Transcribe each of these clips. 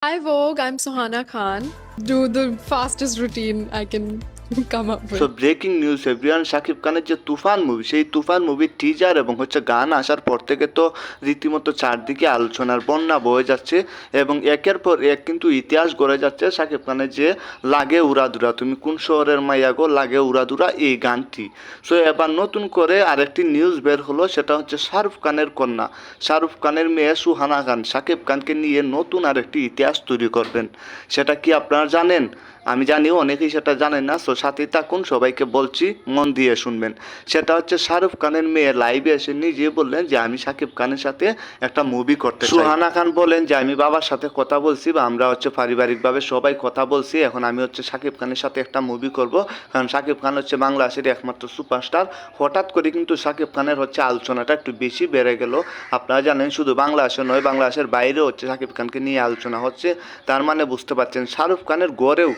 Hi Vogue, I'm Suhana Khan. Do the fastest routine I can come up so with. Breaking news everyone, Shakib খানের যে তুফান movie, সেই তুফান মুভির teaser এবং গান আসার পর থেকে তো রীতিমতো চারদিকে আলোচনার বন্যা বয়ে যাচ্ছে এবং একের পর এক কিন্তু ইতিহাস গড়ে যাচ্ছে শাকিব খানের যে লাগে উড়াদুরা তুমি কোন শহরের মাইয়া গো লাগে উড়াদুরা এই গানটি। সো এবার নতুন করে আরেকটি নিউজ বের হলো, সেটা হচ্ছে শাহরুখ খানের কন্যা, শাহরুখ খানের মেয়ে সুহানা খান শাকিব খানকে নিয়ে নতুন আরেকটি ইতিহাস তৈরি করবেন। সেটা কি আপনারা জানেন? আমি জানি অনেকেই সেটা জানেন না, সো সাথেই থাকুন, সবাইকে বলছি মন দিয়ে শুনবেন। সেটা হচ্ছে শাহরুখ খানের মেয়ে লাইভে এসে নিজে বললেন যে আমি শাকিব খানের সাথে একটা মুভি করতে চাই। সুহানা খান বলেন যে আমি বাবার সাথে কথা বলছি বা আমরা পারিবারিকভাবে সবাই কথা বলছি, এখন আমি শাকিব খানের সাথে একটা মুভি করব, কারণ শাকিব খান বাংলাদেশের একমাত্র সুপারস্টার। হঠাৎ করে কিন্তু শাকিব খানের আলোচনাটা একটু বেশি বেড়ে গেল। আপনারা জানেন শুধু বাংলাদেশে নয়, বাংলাদেশের বাইরেও শাকিব খানকে নিয়ে আলোচনা হচ্ছে। তার মানে বুঝতে পারছেন শাহরুখ খানের গড়েও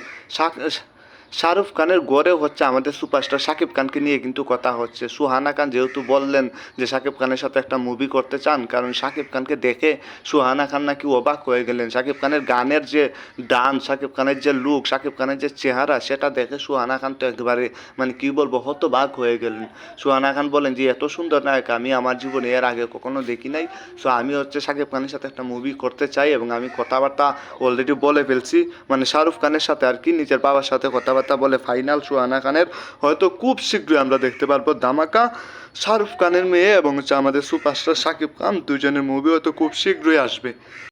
শাহরুখ খানের গড়েও আমাদের সুপারস্টার শাকিব খানকে নিয়ে কিন্তু কথা হচ্ছে। সুহানা খান যেহেতু বললেন যে শাকিব খানের সাথে একটা মুভি করতে চান, কারণ শাকিব খানকে দেখে সুহানা খান নাকি অবাক হয়ে গেলেন। শাকিব খানের গানের যে ডান্স, শাকিব খানের যে লুক, শাকিব খানের যে চেহারা, সেটা দেখে সুহানা খান তো একেবারে মানে কি বলবো হতবাক হয়ে গেলেন। সুহানা খান বলেন যে এত সুন্দর নায়ক আমি আমার জীবনে এর আগে কখনো দেখি নাই। সো আমি শাকিব খানের সাথে একটা মুভি করতে চাই এবং আমি কথাবার্তা অলরেডি বলে ফেলছি, মানে শাহরুখ খানের সাথে আর কি, নিজের বাবার সাথে কথাবার্তা বলে ফাইনাল। সুহানা খানের হয়তো খুব শীঘ্রই আমরা দেখতে পারবো ধামাকা। শাহরুখ খানের মেয়ে এবং আমাদের সুপারস্টার শাকিব খান দুজনের মুভি হয়তো খুব শীঘ্রই আসবে।